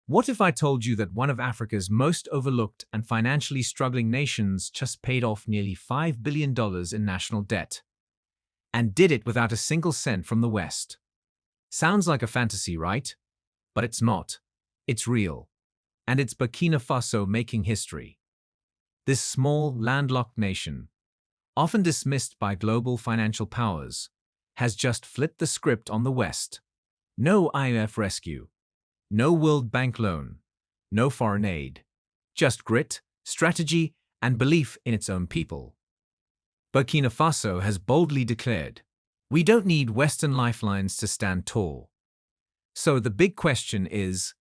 What if I told you that one of Africa's most overlooked and financially struggling nations just paid off nearly $5 billion in national debt? And did it without a single cent from the West? Sounds like a fantasy, right? But it's not. It's real. And it's Burkina Faso making history. This small, landlocked nation, often dismissed by global financial powers, has just flipped the script on the West. No IMF rescue. No World Bank loan. No foreign aid. Just grit, strategy, and belief in its own people. Burkina Faso has boldly declared, "We don't need Western lifelines to stand tall." So the big question is,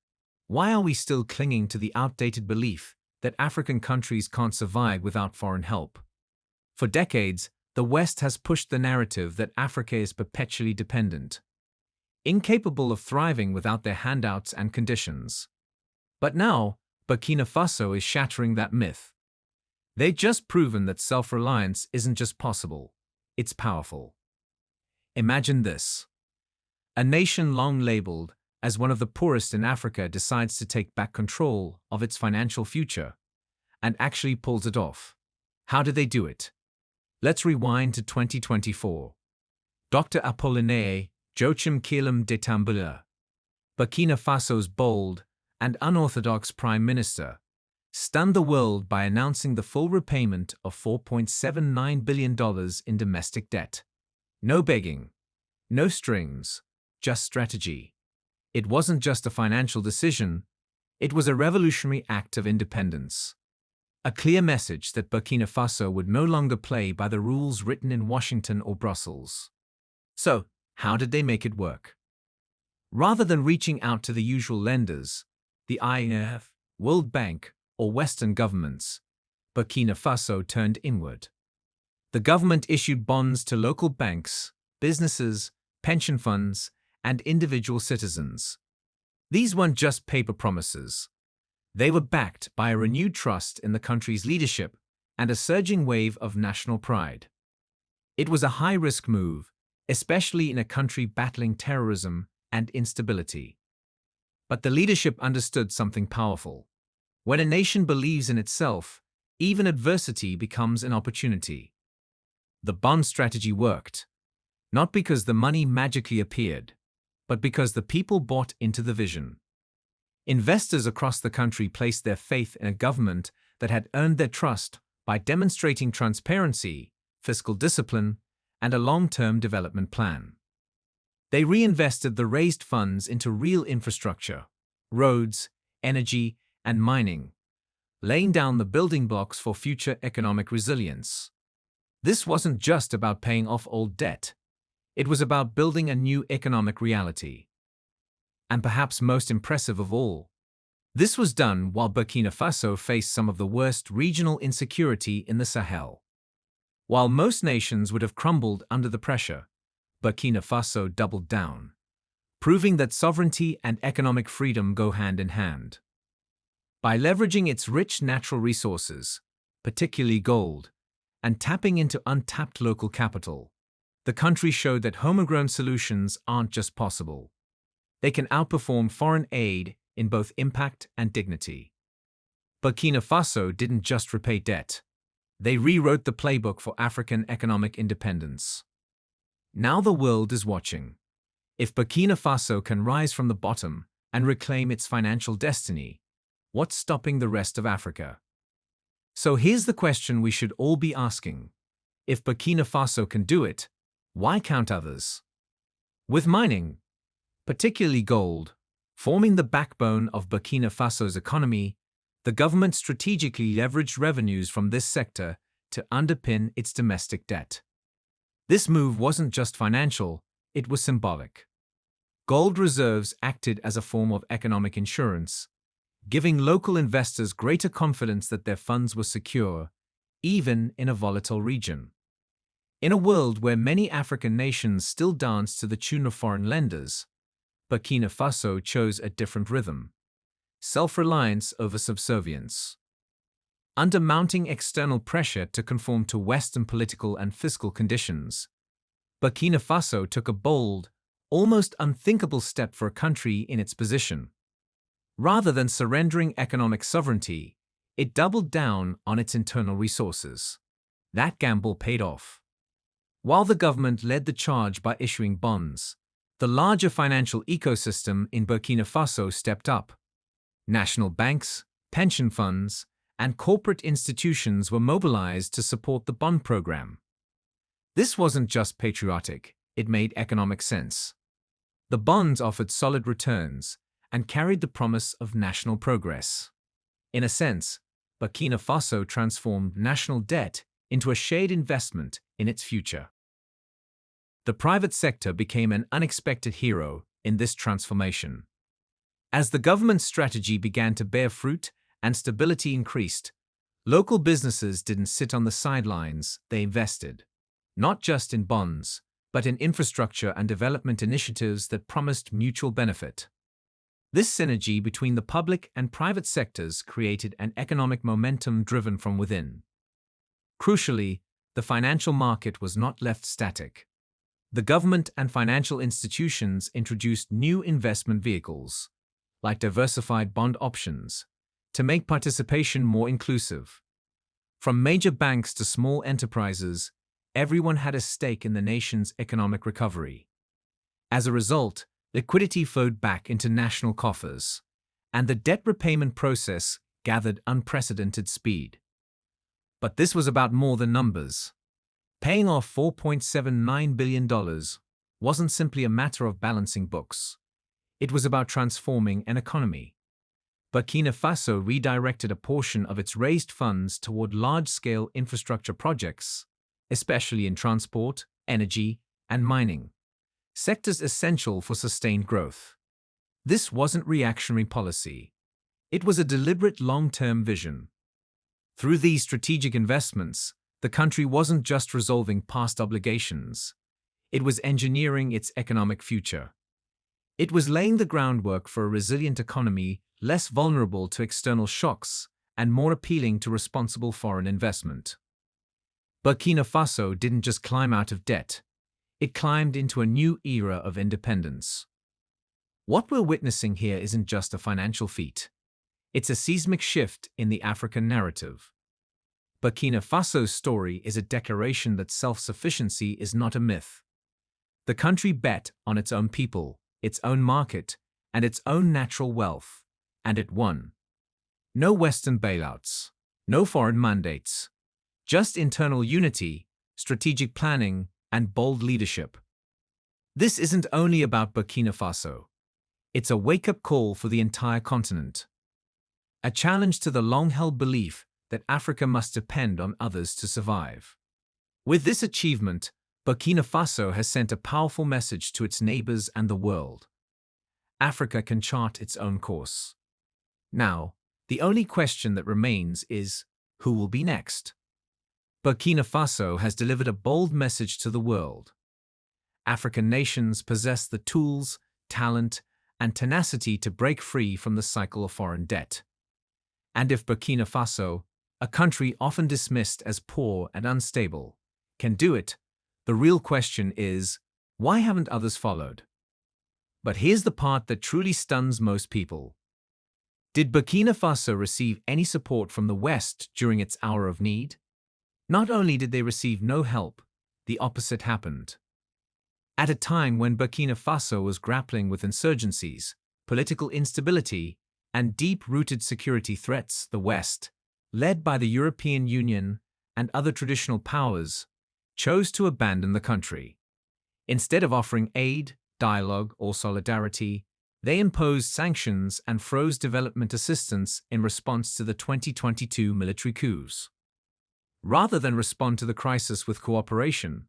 why are we still clinging to the outdated belief that African countries can't survive without foreign help? For decades, the West has pushed the narrative that Africa is perpetually dependent, incapable of thriving without their handouts and conditions. But now, Burkina Faso is shattering that myth. They've just proven that self-reliance isn't just possible, it's powerful. Imagine this. A nation long labeled as one of the poorest in Africa decides to take back control of its financial future and actually pulls it off. How did they do it? Let's rewind to 2024. Dr. Apollinaire Joachim Keelam de Tambula, Burkina Faso's bold and unorthodox prime minister, stunned the world by announcing the full repayment of $4.79 billion in domestic debt. No begging, no strings, just strategy. It wasn't just a financial decision, it was a revolutionary act of independence. A clear message that Burkina Faso would no longer play by the rules written in Washington or Brussels. So, how did they make it work? Rather than reaching out to the usual lenders, the IMF, World Bank, or Western governments, Burkina Faso turned inward. The government issued bonds to local banks, businesses, pension funds, and individual citizens. These weren't just paper promises. They were backed by a renewed trust in the country's leadership and a surging wave of national pride. It was a high-risk move, especially in a country battling terrorism and instability. But the leadership understood something powerful. When a nation believes in itself, even adversity becomes an opportunity. The bond strategy worked, not because the money magically appeared, but because the people bought into the vision. Investors across the country placed their faith in a government that had earned their trust by demonstrating transparency, fiscal discipline, and a long-term development plan. They reinvested the raised funds into real infrastructure, roads, energy, and mining, laying down the building blocks for future economic resilience. This wasn't just about paying off old debt. It was about building a new economic reality. And perhaps most impressive of all, this was done while Burkina Faso faced some of the worst regional insecurity in the Sahel. While most nations would have crumbled under the pressure, Burkina Faso doubled down, proving that sovereignty and economic freedom go hand in hand. By leveraging its rich natural resources, particularly gold, and tapping into untapped local capital, the country showed that homegrown solutions aren't just possible. They can outperform foreign aid in both impact and dignity. Burkina Faso didn't just repay debt. They rewrote the playbook for African economic independence. Now the world is watching. If Burkina Faso can rise from the bottom and reclaim its financial destiny, what's stopping the rest of Africa? So here's the question we should all be asking. If Burkina Faso can do it, why can't others? With mining, particularly gold, forming the backbone of Burkina Faso's economy, the government strategically leveraged revenues from this sector to underpin its domestic debt. This move wasn't just financial, it was symbolic. Gold reserves acted as a form of economic insurance, giving local investors greater confidence that their funds were secure, even in a volatile region. In a world where many African nations still dance to the tune of foreign lenders, Burkina Faso chose a different rhythm: self-reliance over subservience. Under mounting external pressure to conform to Western political and fiscal conditions, Burkina Faso took a bold, almost unthinkable step for a country in its position. Rather than surrendering economic sovereignty, it doubled down on its internal resources. That gamble paid off. While the government led the charge by issuing bonds, the larger financial ecosystem in Burkina Faso stepped up. National banks, pension funds, and corporate institutions were mobilized to support the bond program. This wasn't just patriotic, it made economic sense. The bonds offered solid returns and carried the promise of national progress. In a sense, Burkina Faso transformed national debt into a shared investment in its future. The private sector became an unexpected hero in this transformation. As the government's strategy began to bear fruit and stability increased, local businesses didn't sit on the sidelines, they invested. Not just in bonds, but in infrastructure and development initiatives that promised mutual benefit. This synergy between the public and private sectors created an economic momentum driven from within. Crucially, the financial market was not left static. The government and financial institutions introduced new investment vehicles, like diversified bond options, to make participation more inclusive. From major banks to small enterprises, everyone had a stake in the nation's economic recovery. As a result, liquidity flowed back into national coffers, and the debt repayment process gathered unprecedented speed. But this was about more than numbers. Paying off $4.79 billion wasn't simply a matter of balancing books. It was about transforming an economy. Burkina Faso redirected a portion of its raised funds toward large-scale infrastructure projects, especially in transport, energy, and mining, sectors essential for sustained growth. This wasn't reactionary policy. It was a deliberate long-term vision. Through these strategic investments, the country wasn't just resolving past obligations. It was engineering its economic future. It was laying the groundwork for a resilient economy less vulnerable to external shocks and more appealing to responsible foreign investment. Burkina Faso didn't just climb out of debt. It climbed into a new era of independence. What we're witnessing here isn't just a financial feat. It's a seismic shift in the African narrative. Burkina Faso's story is a declaration that self-sufficiency is not a myth. The country bet on its own people, its own market, and its own natural wealth, and it won. No Western bailouts, no foreign mandates, just internal unity, strategic planning, and bold leadership. This isn't only about Burkina Faso. It's a wake-up call for the entire continent. A challenge to the long-held belief that Africa must depend on others to survive. With this achievement, Burkina Faso has sent a powerful message to its neighbors and the world. Africa can chart its own course. Now, the only question that remains is, who will be next? Burkina Faso has delivered a bold message to the world. African nations possess the tools, talent, and tenacity to break free from the cycle of foreign debt. And if Burkina Faso, a country often dismissed as poor and unstable, can do it, the real question is, why haven't others followed? But here's the part that truly stuns most people. Did Burkina Faso receive any support from the West during its hour of need? Not only did they receive no help, the opposite happened. At a time when Burkina Faso was grappling with insurgencies, political instability, and deep-rooted security threats, the West, led by the European Union and other traditional powers, chose to abandon the country. Instead of offering aid, dialogue, or solidarity, they imposed sanctions and froze development assistance in response to the 2022 military coups. Rather than respond to the crisis with cooperation,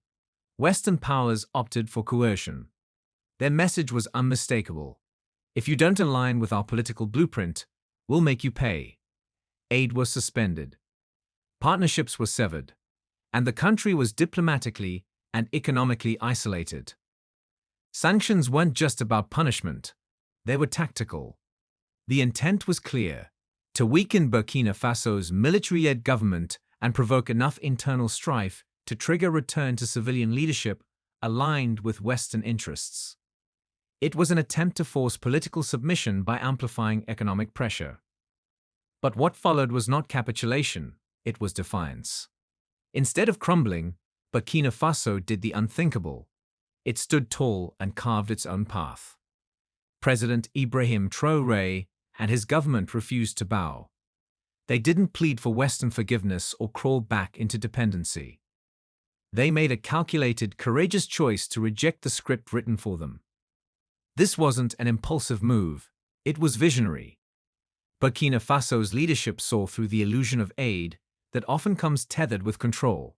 Western powers opted for coercion. Their message was unmistakable. If you don't align with our political blueprint, we'll make you pay. Aid was suspended. Partnerships were severed. And the country was diplomatically and economically isolated. Sanctions weren't just about punishment. They were tactical. The intent was clear: to weaken Burkina Faso's military-led government and provoke enough internal strife to trigger return to civilian leadership aligned with Western interests. It was an attempt to force political submission by amplifying economic pressure. But what followed was not capitulation, it was defiance. Instead of crumbling, Burkina Faso did the unthinkable. It stood tall and carved its own path. President Ibrahim Traore and his government refused to bow. They didn't plead for Western forgiveness or crawl back into dependency. They made a calculated, courageous choice to reject the script written for them. This wasn't an impulsive move, it was visionary. Burkina Faso's leadership saw through the illusion of aid that often comes tethered with control.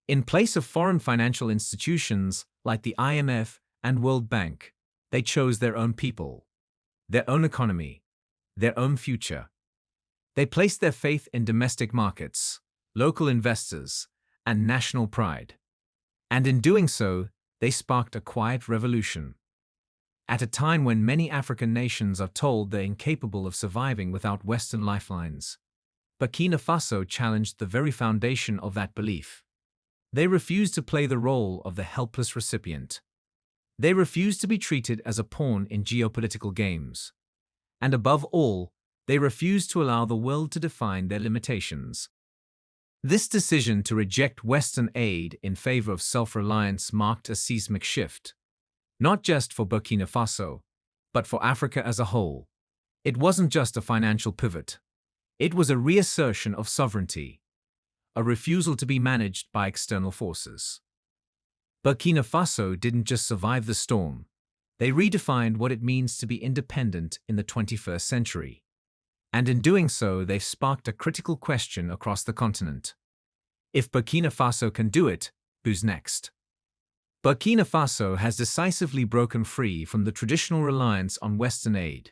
In place of foreign financial institutions like the IMF and World Bank, they chose their own people, their own economy, their own future. They placed their faith in domestic markets, local investors, and national pride. And in doing so, they sparked a quiet revolution. At a time when many African nations are told they're incapable of surviving without Western lifelines, Burkina Faso challenged the very foundation of that belief. They refused to play the role of the helpless recipient. They refused to be treated as a pawn in geopolitical games. And above all, they refused to allow the world to define their limitations. This decision to reject Western aid in favor of self-reliance marked a seismic shift, not just for Burkina Faso, but for Africa as a whole. It wasn't just a financial pivot. It was a reassertion of sovereignty, a refusal to be managed by external forces. Burkina Faso didn't just survive the storm, they redefined what it means to be independent in the 21st century. And in doing so, they've sparked a critical question across the continent. If Burkina Faso can do it, who's next? Burkina Faso has decisively broken free from the traditional reliance on Western aid.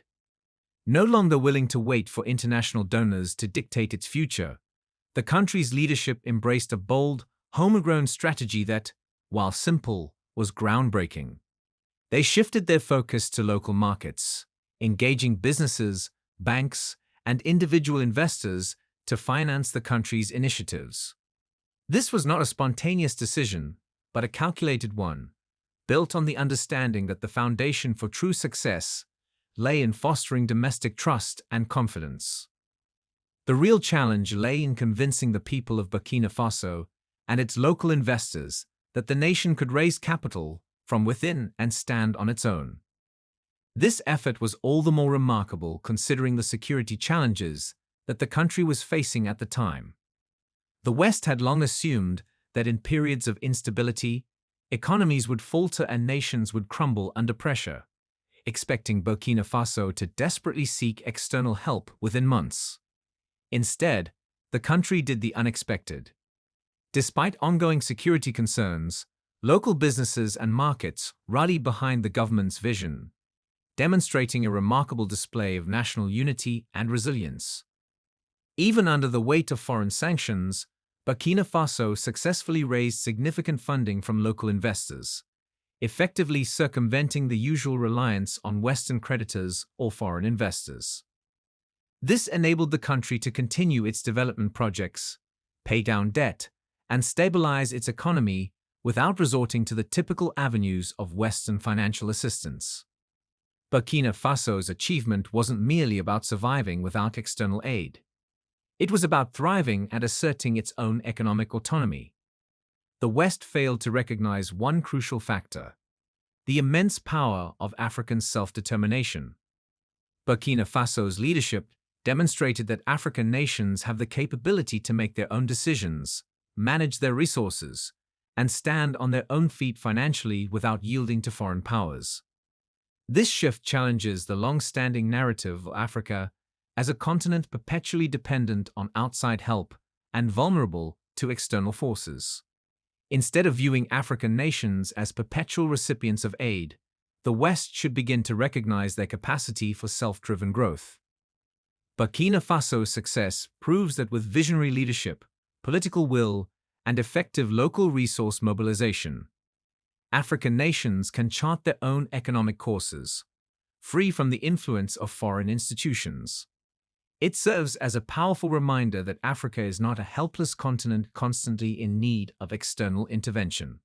No longer willing to wait for international donors to dictate its future, the country's leadership embraced a bold, homegrown strategy that, while simple, was groundbreaking. They shifted their focus to local markets, engaging businesses, banks, and individual investors to finance the country's initiatives. This was not a spontaneous decision, but a calculated one, built on the understanding that the foundation for true success lay in fostering domestic trust and confidence. The real challenge lay in convincing the people of Burkina Faso and its local investors that the nation could raise capital from within and stand on its own. This effort was all the more remarkable considering the security challenges that the country was facing at the time. The West had long assumed that in periods of instability, economies would falter and nations would crumble under pressure, expecting Burkina Faso to desperately seek external help within months. Instead, the country did the unexpected. Despite ongoing security concerns, local businesses and markets rallied behind the government's vision, demonstrating a remarkable display of national unity and resilience. Even under the weight of foreign sanctions, Burkina Faso successfully raised significant funding from local investors, effectively circumventing the usual reliance on Western creditors or foreign investors. This enabled the country to continue its development projects, pay down debt, and stabilize its economy without resorting to the typical avenues of Western financial assistance. Burkina Faso's achievement wasn't merely about surviving without external aid. It was about thriving and asserting its own economic autonomy. The West failed to recognize one crucial factor: the immense power of African self-determination. Burkina Faso's leadership demonstrated that African nations have the capability to make their own decisions, manage their resources, and stand on their own feet financially without yielding to foreign powers. This shift challenges the long-standing narrative of Africa as a continent perpetually dependent on outside help and vulnerable to external forces. Instead of viewing African nations as perpetual recipients of aid, the West should begin to recognize their capacity for self-driven growth. Burkina Faso's success proves that with visionary leadership, political will, and effective local resource mobilization, African nations can chart their own economic courses, free from the influence of foreign institutions. It serves as a powerful reminder that Africa is not a helpless continent constantly in need of external intervention.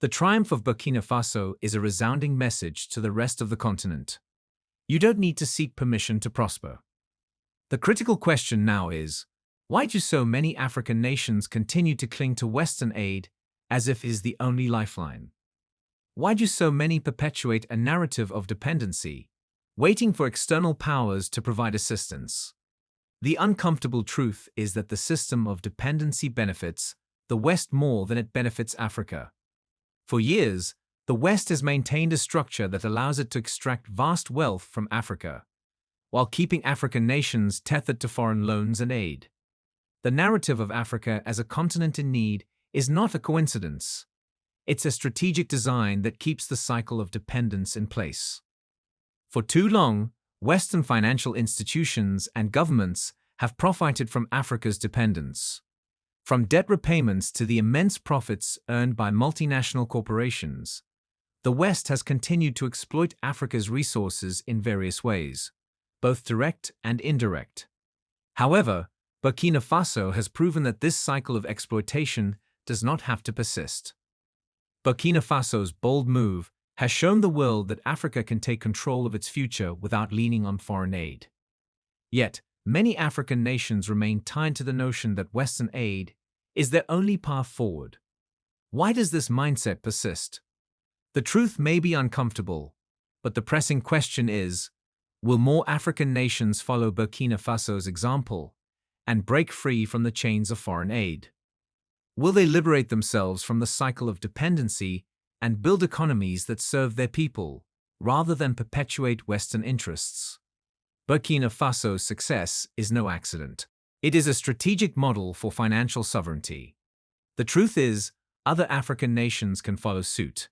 The triumph of Burkina Faso is a resounding message to the rest of the continent. You don't need to seek permission to prosper. The critical question now is, why do so many African nations continue to cling to Western aid as if it is the only lifeline? Why do so many perpetuate a narrative of dependency, waiting for external powers to provide assistance? The uncomfortable truth is that the system of dependency benefits the West more than it benefits Africa. For years, the West has maintained a structure that allows it to extract vast wealth from Africa, while keeping African nations tethered to foreign loans and aid. The narrative of Africa as a continent in need is not a coincidence. It's a strategic design that keeps the cycle of dependence in place. For too long, Western financial institutions and governments have profited from Africa's dependence. From debt repayments to the immense profits earned by multinational corporations, the West has continued to exploit Africa's resources in various ways, both direct and indirect. However, Burkina Faso has proven that this cycle of exploitation does not have to persist. Burkina Faso's bold move has shown the world that Africa can take control of its future without leaning on foreign aid. Yet, many African nations remain tied to the notion that Western aid is their only path forward. Why does this mindset persist? The truth may be uncomfortable, but the pressing question is, will more African nations follow Burkina Faso's example and break free from the chains of foreign aid? Will they liberate themselves from the cycle of dependency and build economies that serve their people, rather than perpetuate Western interests? Burkina Faso's success is no accident. It is a strategic model for financial sovereignty. The truth is, other African nations can follow suit.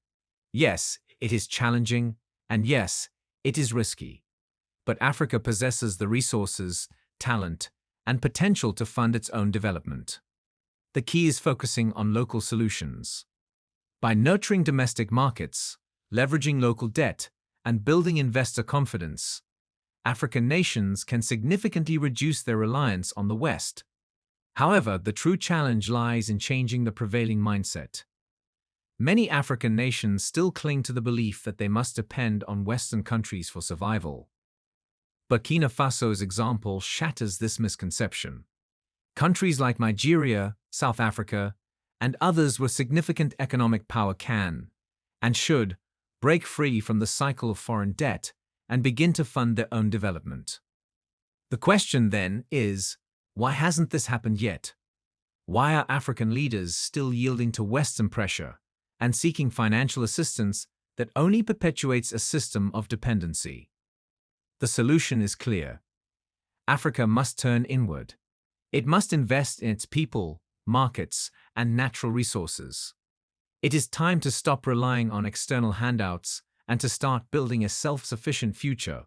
Yes, it is challenging, and yes, it is risky. But Africa possesses the resources, talent, and potential to fund its own development. The key is focusing on local solutions. By nurturing domestic markets, leveraging local debt, and building investor confidence, African nations can significantly reduce their reliance on the West. However, the true challenge lies in changing the prevailing mindset. Many African nations still cling to the belief that they must depend on Western countries for survival. Burkina Faso's example shatters this misconception. Countries like Nigeria, South Africa, and others with significant economic power can, and should, break free from the cycle of foreign debt and begin to fund their own development. The question then is, why hasn't this happened yet? Why are African leaders still yielding to Western pressure and seeking financial assistance that only perpetuates a system of dependency? The solution is clear. Africa must turn inward. It must invest in its people, markets, and natural resources. It is time to stop relying on external handouts and to start building a self-sufficient future,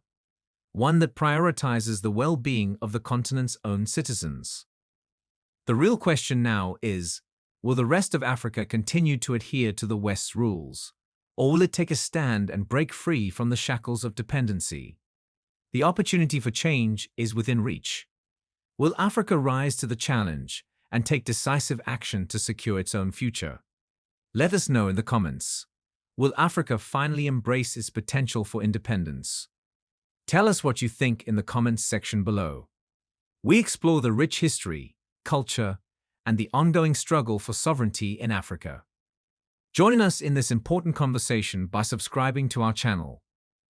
one that prioritizes the well-being of the continent's own citizens. The real question now is, will the rest of Africa continue to adhere to the West's rules, or will it take a stand and break free from the shackles of dependency? The opportunity for change is within reach. Will Africa rise to the challenge and take decisive action to secure its own future? Let us know in the comments. Will Africa finally embrace its potential for independence? Tell us what you think in the comments section below. We explore the rich history, culture, and the ongoing struggle for sovereignty in Africa. Join us in this important conversation by subscribing to our channel.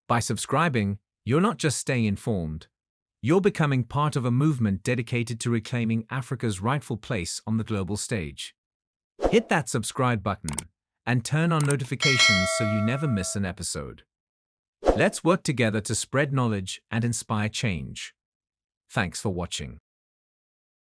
By subscribing, you're not just staying informed, you're becoming part of a movement dedicated to reclaiming Africa's rightful place on the global stage. Hit that subscribe button and turn on notifications so you never miss an episode. Let's work together to spread knowledge and inspire change. Thanks for watching.